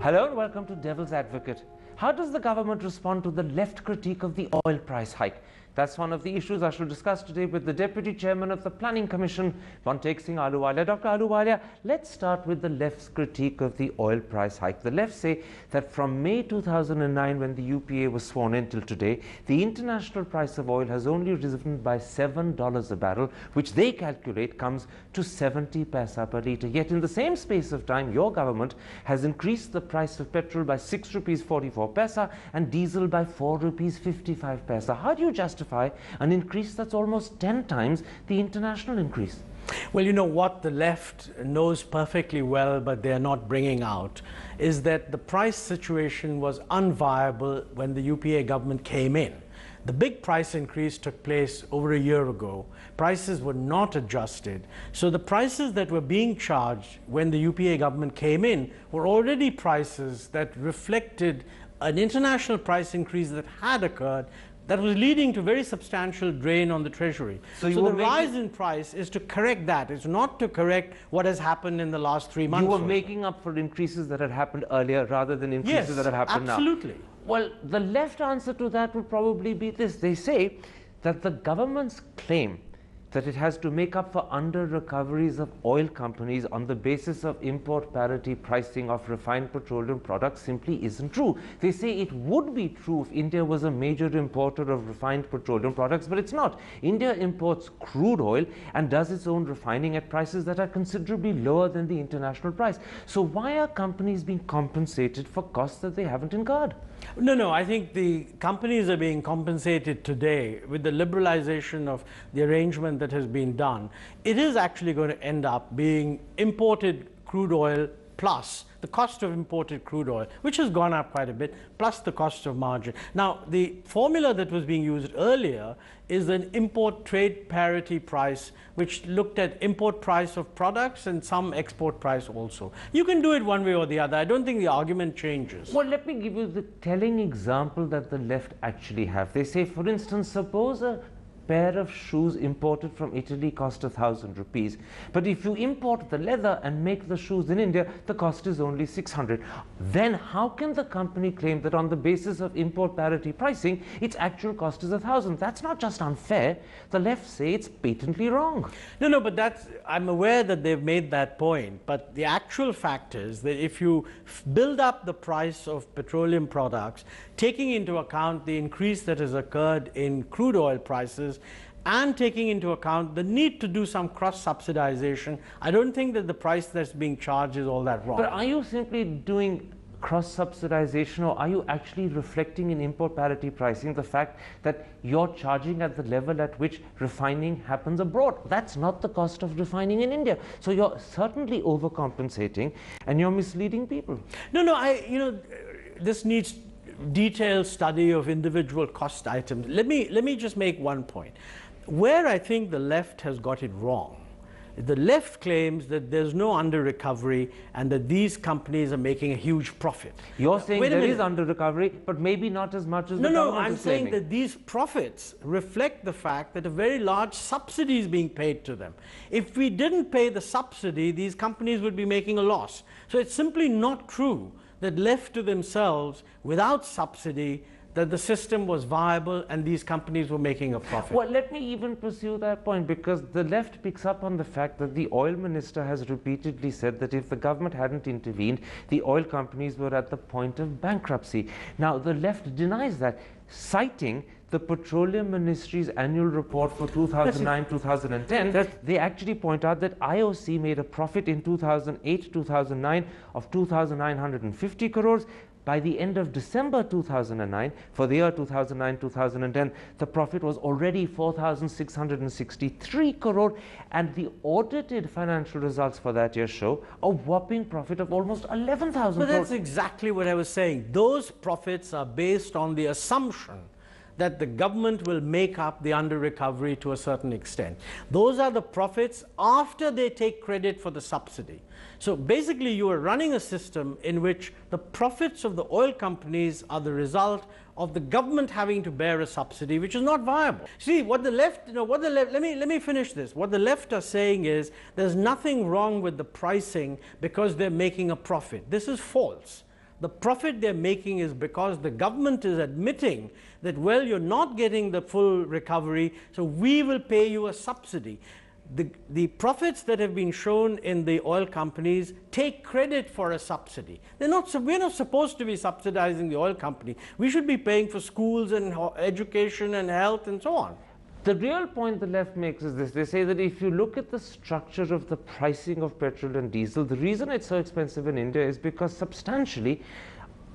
Hello and welcome to Devil's Advocate. How does the government respond to the left critique of the oil price hike? That's one of the issues I shall discuss today with the Deputy Chairman of the Planning Commission, Montek Ahluwalia. Dr. Ahluwalia, let's start with the left's critique of the oil price hike. The left say that from May 2009, when the UPA was sworn in till today, the international price of oil has only risen by $7 a barrel, which they calculate comes to 70 paisa per litre. Yet in the same space of time, your government has increased the price of petrol by 6 rupees 44 paisa and diesel by 4 rupees 55 paisa. How do you justify an increase that's almost 10 times the international increase? Well, you know what the left knows perfectly well, but they're not bringing out, is that the price situation was unviable when the UPA government came in. The big price increase took place over a year ago. Prices were not adjusted. So the prices that were being charged when the UPA government came in were already prices that reflected an international price increase that had occurred, that was leading to very substantial drain on the treasury. So the rise in price is to correct that. It's not to correct what has happened in the last 3 months. You were making up for increases that had happened earlier rather than increases that have happened now. Absolutely. Well, the left answer to that would probably be this. They say that the government's claim that it has to make up for under-recoveries of oil companies on the basis of import parity pricing of refined petroleum products simply isn't true. They say it would be true if India was a major importer of refined petroleum products, but it's not. India imports crude oil and does its own refining at prices that are considerably lower than the international price. So why are companies being compensated for costs that they haven't incurred? No, I think the companies are being compensated today with the liberalization of the arrangement that has been done. It is actually going to end up being imported crude oil plus the cost of imported crude oil, which has gone up quite a bit, plus the cost of margin. Now, the formula that was being used earlier is an import trade parity price, which looked at import price of products and some export price also. You can do it one way or the other. I don't think the argument changes. Well, let me give you the telling example that the left actually have. They say, for instance, suppose a pair of shoes imported from Italy cost 1,000 rupees. But if you import the leather and make the shoes in India, the cost is only 600. Then how can the company claim that on the basis of import parity pricing, its actual cost is 1,000? That's not just unfair. The left say it's patently wrong. No, but I'm aware that they've made that point. But the actual fact is that if you build up the price of petroleum products, taking into account the increase that has occurred in crude oil prices, and taking into account the need to do some cross-subsidization, I don't think that the price that's being charged is all that wrong. But are you simply doing cross-subsidization, or are you actually reflecting in import parity pricing the fact that you're charging at the level at which refining happens abroad? That's not the cost of refining in India. So you're certainly overcompensating and you're misleading people. No, this needs detailed study of individual cost items. Let me just make one point. Where I think the left has got it wrong, the left claims that there's no under-recovery and that these companies are making a huge profit. You're saying there is under-recovery, but maybe not as much as the government is claiming. I'm saying that these profits reflect the fact that a very large subsidy is being paid to them. If we didn't pay the subsidy, these companies would be making a loss. So it's simply not true that left to themselves, without subsidy, that the system was viable and these companies were making a profit. Well, let me even pursue that point, because the left picks up on the fact that the oil minister has repeatedly said that if the government hadn't intervened, the oil companies were at the point of bankruptcy. Now, the left denies that, citing the Petroleum Ministry's annual report for 2009-2010, they actually point out that IOC made a profit in 2008-2009 of 2,950 crores. By the end of December 2009, for the year 2009-2010, the profit was already 4,663 crore, and the audited financial results for that year show a whopping profit of almost 11,000 crore. But that's exactly what I was saying. Those profits are based on the assumption that the government will make up the under-recovery to a certain extent. Those are the profits after they take credit for the subsidy. So basically you are running a system in which the profits of the oil companies are the result of the government having to bear a subsidy, which is not viable. See, what the left, let me finish this. What the left are saying is there's nothing wrong with the pricing because they're making a profit. This is false. The profit they're making is because the government is admitting that, well, you're not getting the full recovery, so we will pay you a subsidy. The profits that have been shown in the oil companies take credit for a subsidy. We're not supposed to be subsidizing the oil company. We should be paying for schools and education and health and so on. The real point the left makes is this. They say that if you look at the structure of the pricing of petrol and diesel, the reason it's so expensive in India is because substantially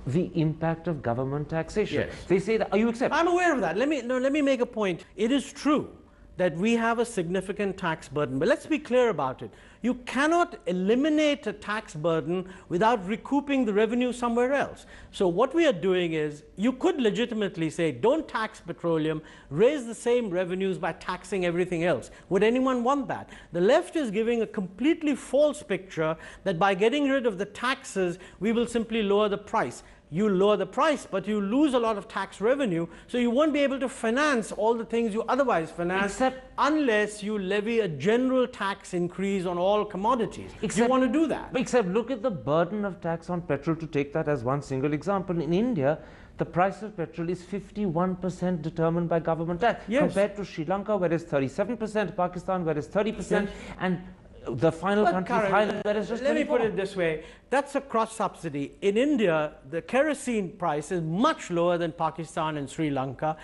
the impact of government taxation. Yes. They say that, are you accept? I'm aware of that. Let me make a point. It is true that we have a significant tax burden, but let's be clear about it. You cannot eliminate a tax burden without recouping the revenue somewhere else. So what we are doing is, you could legitimately say, don't tax petroleum, raise the same revenues by taxing everything else. Would anyone want that? The left is giving a completely false picture that by getting rid of the taxes, we will simply lower the price. You lower the price, but you lose a lot of tax revenue, so you won't be able to finance all the things you otherwise finance, unless you levy a general tax increase on all commodities. You want to do that. Except look at the burden of tax on petrol, to take that as one single example. In India, the price of petrol is 51% determined by government tax, compared to Sri Lanka, where it's 37%, Pakistan, where it's 30%, and the final country, Thailand, where it's just 24%. Let me put it this way. That's a cross-subsidy. In India, the kerosene price is much lower than Pakistan and Sri Lanka.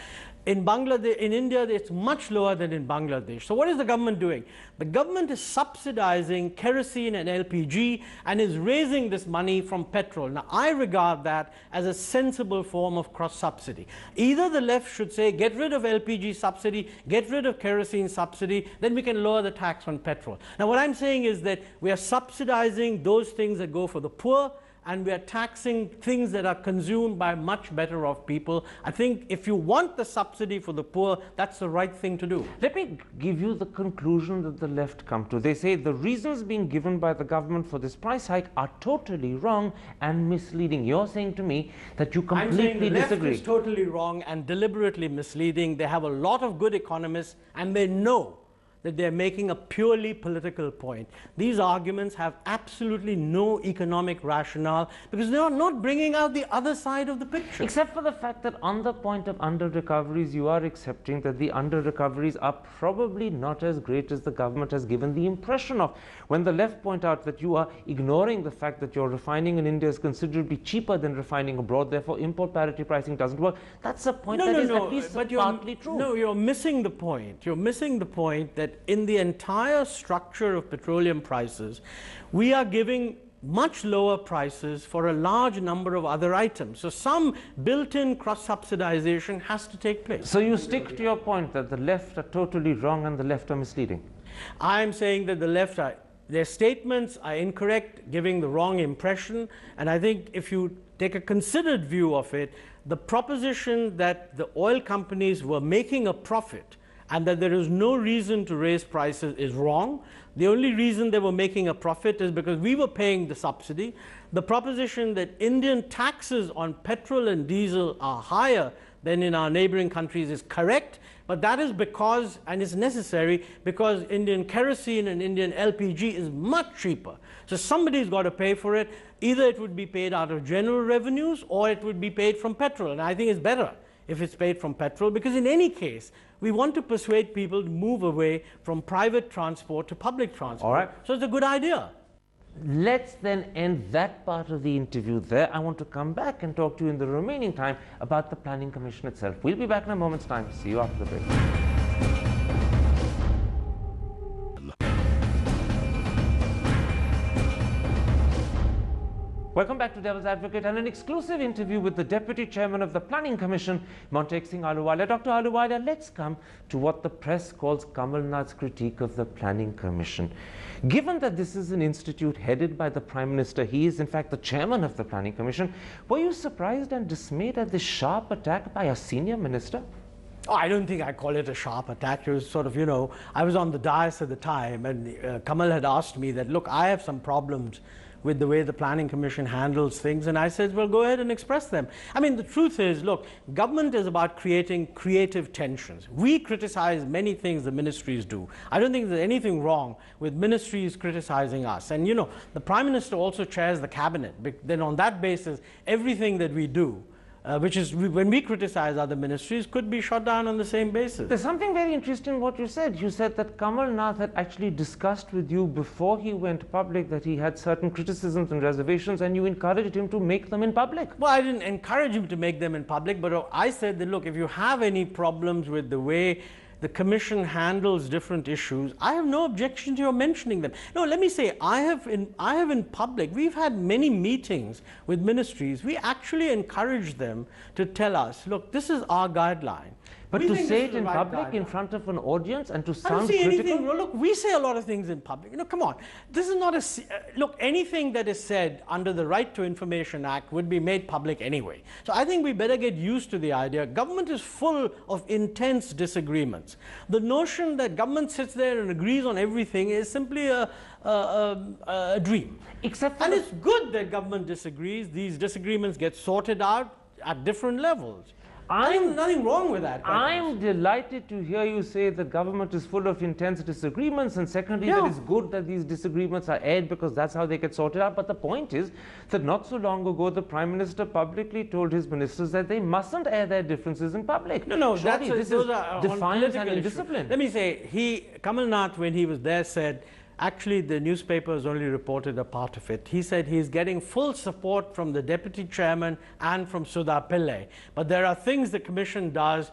In Bangladesh, in India, it's much lower than in Bangladesh. So what is the government doing? The government is subsidizing kerosene and LPG and is raising this money from petrol. Now, I regard that as a sensible form of cross-subsidy. Either the left should say, get rid of LPG subsidy, get rid of kerosene subsidy, then we can lower the tax on petrol. Now, what I'm saying is that we are subsidizing those things that go for the poor, and we are taxing things that are consumed by much better off people. I think if you want the subsidy for the poor, that's the right thing to do. Let me give you the conclusion that the left come to. They say the reasons being given by the government for this price hike are totally wrong and misleading. You're saying to me that you completely disagree. I'm saying the left is totally wrong and deliberately misleading. They have a lot of good economists, and they know that they're making a purely political point. These arguments have absolutely no economic rationale, because they are not bringing out the other side of the picture. Except for the fact that on the point of under-recoveries, you are accepting that the under-recoveries are probably not as great as the government has given the impression of. When the left point out that you are ignoring the fact that your refining in India is considerably cheaper than refining abroad, therefore import parity pricing doesn't work, that's a point that is at least partly true. No, you're missing the point. You're missing the point that in the entire structure of petroleum prices, we are giving much lower prices for a large number of other items. So some built-in cross-subsidization has to take place. So you stick to your point that the left are totally wrong and the left are misleading? I'm saying that the left are, their statements are incorrect, giving the wrong impression, and I think if you take a considered view of it, the proposition that the oil companies were making a profit and that there is no reason to raise prices is wrong. The only reason they were making a profit is because we were paying the subsidy. The proposition that Indian taxes on petrol and diesel are higher than in our neighboring countries is correct, but that is because, and it's necessary, because Indian kerosene and Indian LPG is much cheaper. So somebody's got to pay for it. Either it would be paid out of general revenues or it would be paid from petrol. And I think it's better if it's paid from petrol, because in any case, we want to persuade people to move away from private transport to public transport. All right. So it's a good idea. Let's then end that part of the interview there. I want to come back and talk to you in the remaining time about the Planning Commission itself. We'll be back in a moment's time. See you after the break. Welcome back to Devil's Advocate and an exclusive interview with the Deputy Chairman of the Planning Commission, Montek Ahluwalia. Dr. Ahluwalia, let's come to what the press calls Kamal Nath's critique of the Planning Commission. Given that this is an institute headed by the Prime Minister, he is in fact the Chairman of the Planning Commission, were you surprised and dismayed at this sharp attack by a senior minister? Oh, I don't think I call it a sharp attack. It was sort of, you know, I was on the dais at the time, and Kamal had asked me that, look, I have some problems with the way the Planning Commission handles things, and I said, well, go ahead and express them. I mean, the truth is, look, government is about creating creative tensions. We criticize many things the ministries do. I don't think there's anything wrong with ministries criticizing us. And you know, the Prime Minister also chairs the cabinet. Then on that basis, everything that we do, which is when we criticize other ministries, could be shot down on the same basis. There's something very interesting in what you said. You said that Kamal Nath had actually discussed with you before he went public that he had certain criticisms and reservations, and you encouraged him to make them in public. Well, I didn't encourage him to make them in public, but I said that, look, if you have any problems with the way the Commission handles different issues, I have no objection to your mentioning them. No, let me say, I have in public, we've had many meetings with ministries. We actually encourage them to tell us, look, this is our guideline. But to say it in public in front of an audience and to sound critical? Anything, look, we say a lot of things in public. You know, come on. This is not a... look, anything that is said under the Right to Information Act would be made public anyway. So I think we better get used to the idea. Government is full of intense disagreements. The notion that government sits there and agrees on everything is simply a dream. And it's good that government disagrees. These disagreements get sorted out at different levels. Nothing wrong with that. I'm delighted to hear you say that government is full of intense disagreements, and secondly, that it's good that these disagreements are aired because that's how they get sorted out. But the point is that not so long ago, the Prime Minister publicly told his ministers that they mustn't air their differences in public. No, surely this is defiance and indiscipline. Let me say, Kamal Nath, when he was there, said, actually, the newspapers only reported a part of it. He said he's getting full support from the Deputy Chairman and from Sudha Pillai. But there are things the Commission does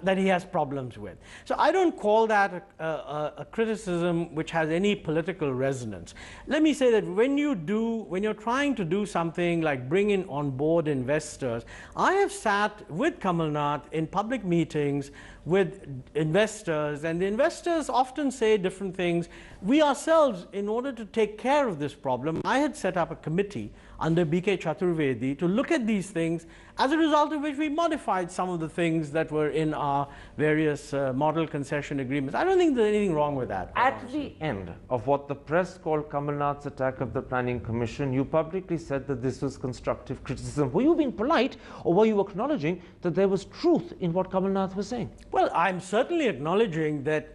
that he has problems with. So I don't call that a criticism which has any political resonance. Let me say that when you're trying to do something like bring in on board investors, I have sat with Kamal Nath in public meetings with investors, and the investors often say different things. We ourselves, in order to take care of this problem, I had set up a committee under B.K. Chaturvedi to look at these things, as a result of which we modified some of the things that were in our various model concession agreements. I don't think there's anything wrong with that. At the end of what the press called Kamal Nath's attack of the Planning Commission, you publicly said that this was constructive criticism. Were you being polite, or were you acknowledging that there was truth in what Kamal Nath was saying? Well, I'm certainly acknowledging that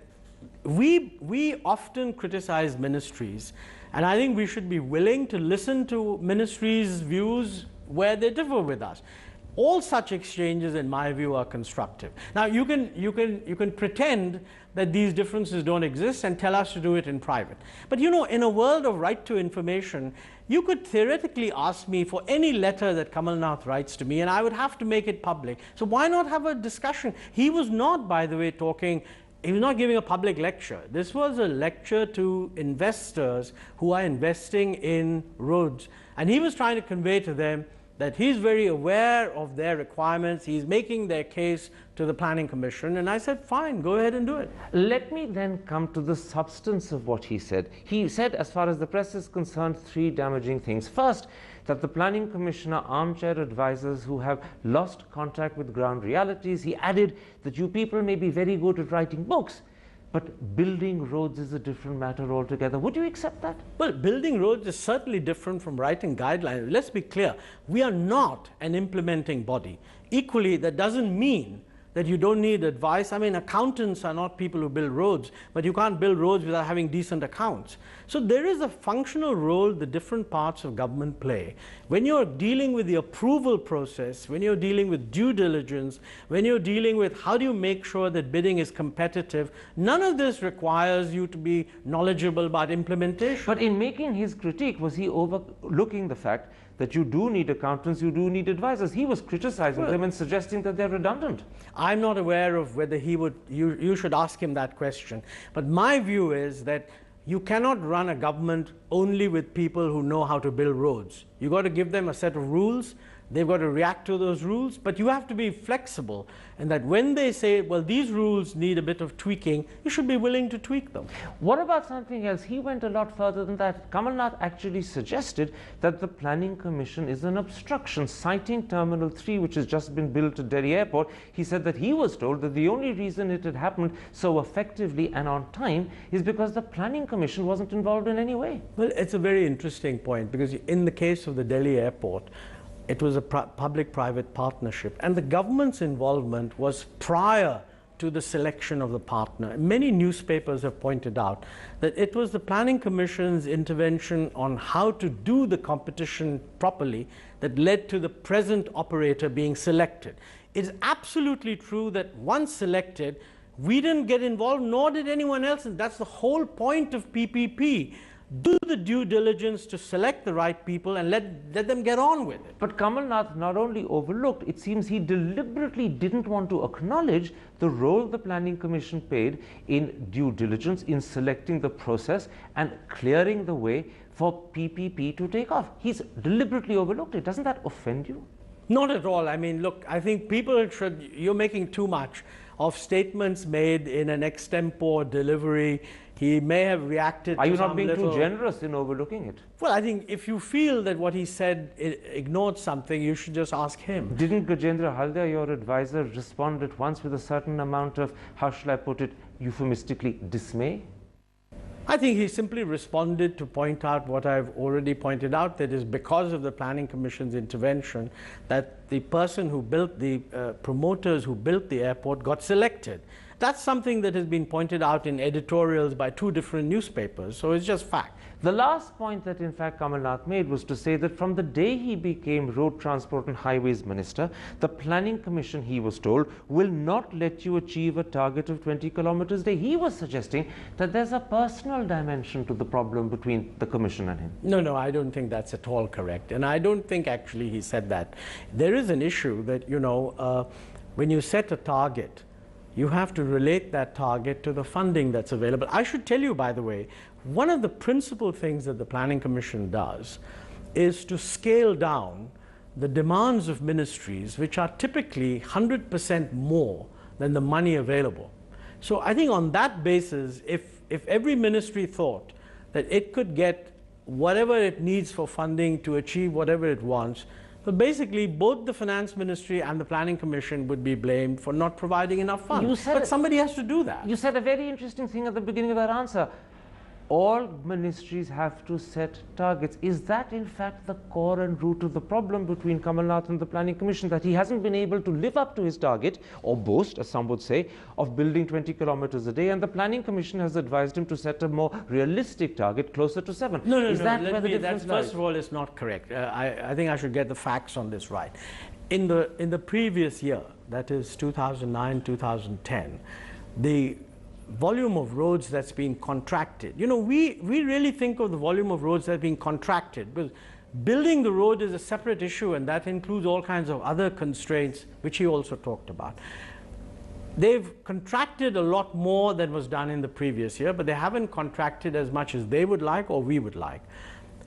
we often criticize ministries, and I think we should be willing to listen to ministries' views where they differ with us. All such exchanges, in my view, are constructive. Now, you can pretend that these differences don't exist and tell us to do it in private. But you know, in a world of right to information, you could theoretically ask me for any letter that Kamal Nath writes to me, and I would have to make it public. So why not have a discussion? He was not, by the way, he was not giving a public lecture. This was a lecture to investors who are investing in roads. And he was trying to convey to them that he's very aware of their requirements. He's making their case to the Planning Commission. And I said, fine, go ahead and do it. Let me then come to the substance of what he said. He said, as far as the press is concerned, three damaging things. First, that the Planning Commission are armchair advisors who have lost contact with ground realities. He added that you people may be very good at writing books, but building roads is a different matter altogether. Would you accept that? Well, building roads is certainly different from writing guidelines. Let's be clear. We are not an implementing body. Equally, that doesn't mean that you don't need advice. I mean, accountants are not people who build roads, but you can't build roads without having decent accounts. So there is a functional role the different parts of government play. When you're dealing with the approval process, when you're dealing with due diligence, when you're dealing with how do you make sure that bidding is competitive, none of this requires you to be knowledgeable about implementation. But in making his critique, was he overlooking the fact that you do need accountants, you do need advisors? He was criticizing them and suggesting that they're redundant. I'm not aware of whether he would, you should ask him that question. But my view is that you cannot run a government only with people who know how to build roads. You've got to give them a set of rules. they've got to react to those rules, but you have to be flexible, and that when they say, well, these rules need a bit of tweaking, you should be willing to tweak them. What about something else? He went a lot further than that. Kamal Nath actually suggested that the Planning Commission is an obstruction, citing Terminal 3, which has just been built at Delhi Airport. He said that he was told that the only reason it had happened so effectively and on time is because the Planning Commission wasn't involved in any way. Well, it's a very interesting point, because in the case of the Delhi Airport, it was a public-private partnership, and the government's involvement was prior to the selection of the partner. Many newspapers have pointed out that it was the Planning Commission's intervention on how to do the competition properly that led to the present operator being selected. It's absolutely true that once selected, we didn't get involved, nor did anyone else, and that's the whole point of PPP. Do the due diligence to select the right people and let them get on with it. But Kamal Nath not only overlooked, it seems he deliberately didn't want to acknowledge the role the Planning Commission played in due diligence, in selecting the process and clearing the way for PPP to take off. He's deliberately overlooked it. Doesn't that offend you? Not at all. I mean, look, I think people should, you're making too much of statements made in an extempore delivery. He may have reacted to Are you not some being little... too generous in overlooking it? Well, I think if you feel that what he said ignored something, you should just ask him. Didn't Gajendra Haldia, your advisor, respond at once with a certain amount of, how shall I put it, euphemistically, dismay? I think he simply responded to point out what I've already pointed out, that is because of the Planning Commission's intervention that the person who built the promoters who built the airport got selected. That's something that has been pointed out in editorials by two different newspapers, so it's just fact. The last point that in fact Kamal Nath made was to say that from the day he became Road Transport and Highways Minister, the Planning Commission, he was told, will not let you achieve a target of 20 kilometers a day. He was suggesting that there's a personal dimension to the problem between the Commission and him. No, I don't think that's at all correct. And I don't think actually he said that. There is an issue that, you know, when you set a target, you have to relate that target to the funding that's available. I should tell you, by the way, one of the principal things that the Planning Commission does is to scale down the demands of ministries, which are typically 100% more than the money available. So I think on that basis, if every ministry thought that it could get whatever it needs for funding to achieve whatever it wants, but basically, both the Finance Ministry and the Planning Commission would be blamed for not providing enough funds. But somebody has to do that. You said a very interesting thing at the beginning of that answer. All ministries have to set targets. Is that in fact the core and root of the problem between Kamal Nath and the Planning Commission, that he hasn't been able to live up to his target, or boast, as some would say, of building 20 kilometers a day, and the Planning Commission has advised him to set a more realistic target closer to 7? No, is that where the difference lies? First of all, it's not correct. I think I should get the facts on this right. In the previous year, that is 2009, 2010, the volume of roads that's been contracted. You know, we really think of the volume of roads that's being contracted, because building the road is a separate issue, and that includes all kinds of other constraints, which he also talked about. They've contracted a lot more than was done in the previous year, but they haven't contracted as much as they would like or we would like.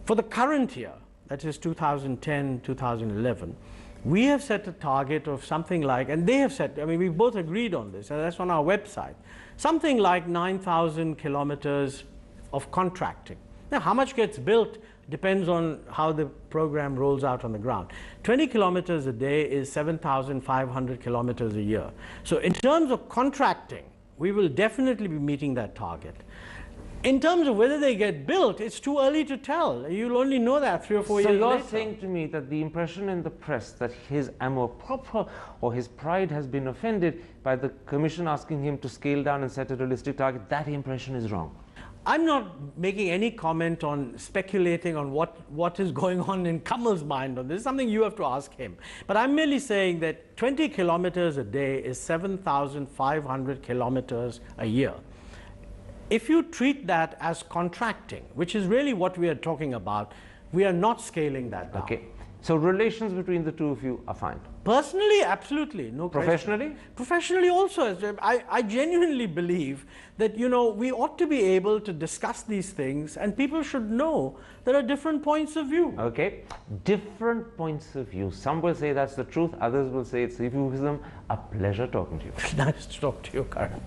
For the current year, that is 2010, 2011, we have set a target of something like, and they have set, I mean, we both agreed on this, and that's on our website, something like 9,000 kilometers of contracting. Now, how much gets built depends on how the program rolls out on the ground. 20 kilometers a day is 7,500 kilometers a year. So in terms of contracting, we will definitely be meeting that target. In terms of whether they get built, it's too early to tell. You'll only know that 3 or 4 years later. So you're saying to me that the impression in the press that his amour propre or his pride has been offended by the Commission asking him to scale down and set a realistic target, that impression is wrong? I'm not making any comment on speculating on what is going on in Kamal's mind on this. It's something you have to ask him. But I'm merely saying that 20 kilometers a day is 7,500 kilometers a year. If you treat that as contracting, which is really what we are talking about, we are not scaling that down. Okay. So relations between the two of you are fine. Personally, absolutely, no question. Professionally? Professionally also, I genuinely believe that, you know, we ought to be able to discuss these things, and people should know there are different points of view. Okay, different points of view. Some will say that's the truth, others will say it's euphemism. A pleasure talking to you. Nice to talk to you, Karan.